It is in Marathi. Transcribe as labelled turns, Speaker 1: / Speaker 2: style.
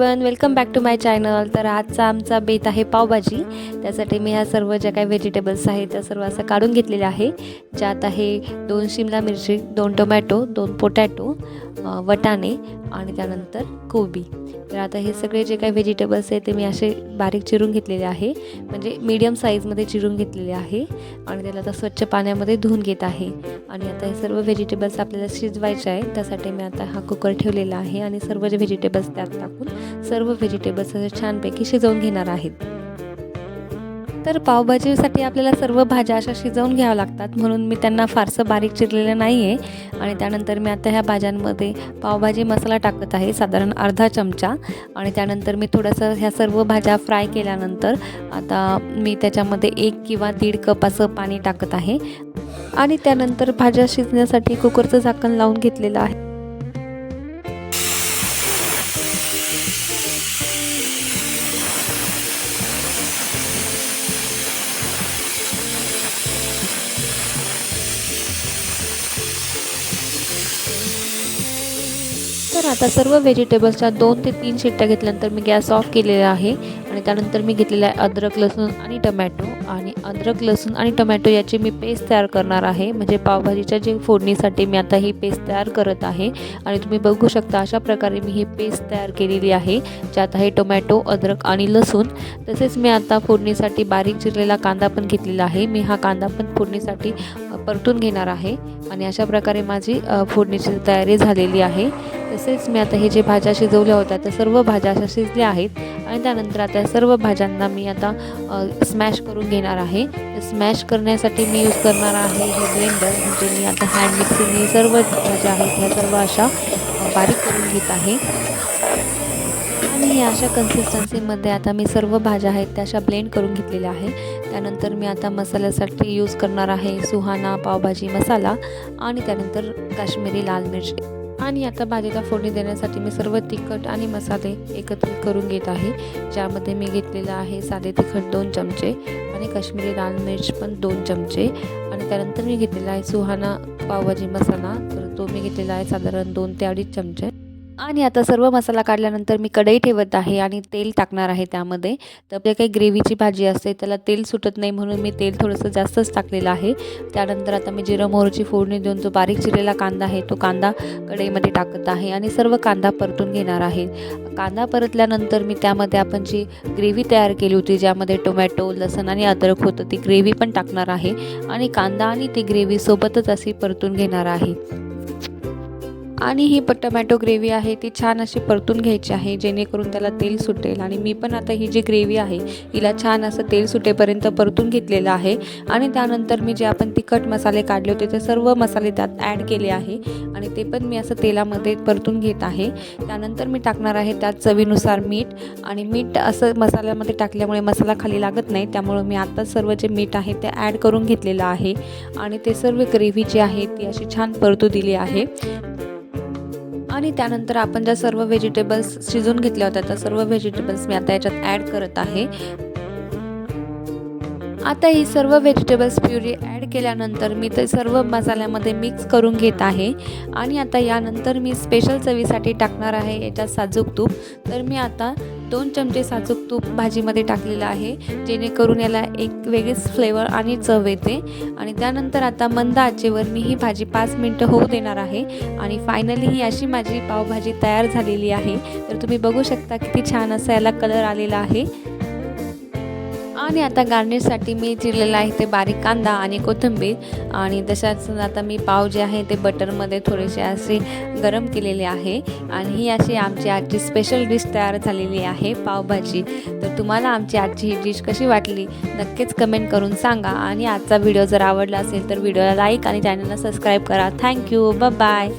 Speaker 1: Everyone, welcome back to my channel. तर आजचा आमचा बेत आहे पावभाजी। त्यासाठी मी ह्या सर्व ज्या काही व्हेजिटेबल्स आहेत त्या सर्व असं काढून घेतलेले आहे। ज्यात आहे 2 शिमला मिरची, 2 टोमॅटो, 2 पोटॅटो, वटाणे आणि त्यानंतर कोबी। तर आता हे सगळे जे काही व्हेजिटेबल्स आहेत ते मी असे बारीक चिरून घेतलेले आहे, म्हणजे मीडियम साईजमध्ये चिरून घेतलेले आहे आणि त्याला आता स्वच्छ पाण्यामध्ये धुवून घेत आहे। आणि आता हे सर्व व्हेजिटेबल्स आपल्याला शिजवायचे आहेत, त्यासाठी मी आता हा कुकर ठेवलेला आहे आणि सर्व जे व्हेजिटेबल्स त्यात टाकून सर्व व्हेजिटेबल्स असे छानपैकी शिजवून घेणार आहेत। तर पावभाजीसाठी आपल्याला सर्व भाज्या अशा शिजवून घ्याव्या लागतात, म्हणून मी त्यांना फारसं बारीक चिरलेलं नाही आहे। आणि त्यानंतर मी आता ह्या भाज्यांमध्ये पावभाजी मसाला टाकत आहे, साधारण अर्धा चमचा। आणि त्यानंतर मी थोडंसं ह्या सर्व भाज्या फ्राय केल्यानंतर आता मी त्याच्यामध्ये 1 किंवा 1.5 कप असं पाणी टाकत आहे आणि त्यानंतर भाज्या शिजण्यासाठी कुकरचं झाकण लावून घेतलेलं आहे। तर आता सर्व व्हेजिटेबल्सच्या 2 ते 3 शिट्ट्या घेतल्यानंतर मी गॅस ऑफ केलेला आहे आणि त्यानंतर मी घेतलेला आहे अद्रक, लसूण आणि टोमॅटो। आणि अद्रक, लसूण आणि टोमॅटो याची मी पेस्ट तयार करणार आहे, म्हणजे पावभाजीच्या जे फोडणीसाठी मी आता ही पेस्ट तयार करत आहे। आणि तुम्ही बघू शकता अशा प्रकारे मी ही पेस्ट तयार केलेली आहे, ज्यात आहे टोमॅटो, अद्रक आणि लसूण। तसेच मी आता फोडणीसाठी बारीक चिरलेला कांदा पण घेतलेला आहे। मी हा कांदा पण फोडणीसाठी परतून घेणार आहे आणि अशा प्रकारे माझी फोडणीची तयारी झालेली आहे। तसेच मी आता हे जे भाज्या शिजवल्या होत्या त्या सर्व भाज्या अशा शिजल्या आहेत आणि त्यानंतर आता सर्व भाज्यांना मी आता स्मॅश करून घेणार आहे। स्मॅश करण्यासाठी मी यूज करणार आहे हे ब्लेंडर, म्हणजे मी आता हँड मिक्सिंगने सर्व भाज्या आहेत ह्या सर्व अशा बारीक करून घेत आहे। आणि हे अशा कन्सिस्टन्सीमध्ये आता मी सर्व भाज्या आहेत त्या अशा ब्लेंड करून घेतलेल्या आहे। त्यानंतर मी आता मसाल्यासाठी यूज करणार आहे सुहाना पावभाजी मसाला आणि त्यानंतर काश्मीरी लाल मिर्च। आणि आता भाजीला फोडणी देण्यासाठी मी सर्व तिखट आणि मसाले एकत्रित करून घेत आहे, ज्यामध्ये मी घेतलेला आहे साधे तिखट 2 चमचे आणि काश्मीरी लाल मिर्च पण 2 चमचे। आणि त्यानंतर मी घेतलेला आहे सुहाना पावभाजी मसाला, तर तो मी घेतलेला आहे साधारण 2 ते 2.5 चमचे। आणि आता सर्व मसाला काढल्यानंतर मी कढई ठेवत आहे आणि तेल टाकणार आहे त्यामध्ये। तर आपल्या काही ग्रेव्हीची भाजी असते त्याला तेल सुटत नाही, म्हणून मी तेल थोडंसं जास्तच टाकलेलं आहे। त्यानंतर आता मी जिरं मोहरीची फोडणी देऊन जो बारीक चिरलेला कांदा आहे तो कांदा कढईमध्ये टाकत आहे आणि सर्व कांदा परतून घेणार आहे। कांदा परतल्यानंतर मी त्यामध्ये आपण जी ग्रेव्ही तयार केली होती, ज्यामध्ये टोमॅटो, लसूण आणि अद्रक होतं, ती ग्रेव्ही पण टाकणार आहे आणि कांदा आणि ती ग्रेव्ही सोबतच अशी परतून घेणार आहे। आणि ही टोमॅटो ग्रेव्ही आहे ती छान अशी परतून घ्यायची आहे, जेणेकरून त्याला तेल सुटेल। आणि मी पण आता ही जी ग्रेव्ही आहे हिला छान असं तेल सुटेपर्यंत परतून घेतलेलं आहे। आणि त्यानंतर मी जे आपण तिखट मसाले काढले होते ते सर्व मसाले त्यात ॲड केले आहे आणि ते पण मी असं तेलामध्ये परतून घेत आहे। त्यानंतर मी टाकणार आहे त्यात चवीनुसार मीठ, आणि मीठ असं मसाल्यामध्ये टाकल्यामुळे मसाला खाली लागत नाही, त्यामुळे मी आता सर्व जे मीठ आहे ते ॲड करून घेतलेलं आहे आणि ते सर्व ग्रेव्ही जी आहे ती अशी छान परतू दिली आहे। आणि त्यानंतर आपण ज्या सर्व व्हेजिटेबल्स शिजवून घेतल्या होत्या त्या सर्व व्हेजिटेबल्स मी आता याच्यात ॲड करत आहे। आता ही सर्व व्हेजिटेबल्स प्युरी ॲड केल्यानंतर मी ते सर्व मसाल्यामध्ये मिक्स करून घेत आहे। आणि आता यानंतर मी स्पेशल चवीसाठी टाकणार आहे याच्यात साजूक तूप। तर मी आता 2 चमचे साजूक तूप भाजीमध्ये टाकलेलं आहे, जेणेकरून याला एक वेगळीच फ्लेवर आणि चव येते। आणि त्यानंतर आता मंद आचेवर मी ही भाजी 5 मिनिटं होऊ देणार आहे आणि फायनली ही अशी माझी पावभाजी तयार झालेली आहे। तर तुम्ही बघू शकता किती छान असा याला कलर आलेला आहे। आणि आता गार्निशसाठी मी चिरलेला आहे ते बारीक कांदा आणि कोथिंबीर। आणि तशाच आता मी पाव जे आहे ते बटरमध्ये थोडेसे असे गरम केलेले आहे आणि ही अशी आमची आजची स्पेशल डिश तयार झालेली आहे पावभाजी। तर तुम्हाला आमची आजची ही डिश कशी वाटली नक्कीच कमेंट करून सांगा। आणि आजचा व्हिडिओ जर आवडला असेल तर व्हिडिओला लाईक आणि चॅनलला सबस्क्राईब करा। Thank you, bye bye.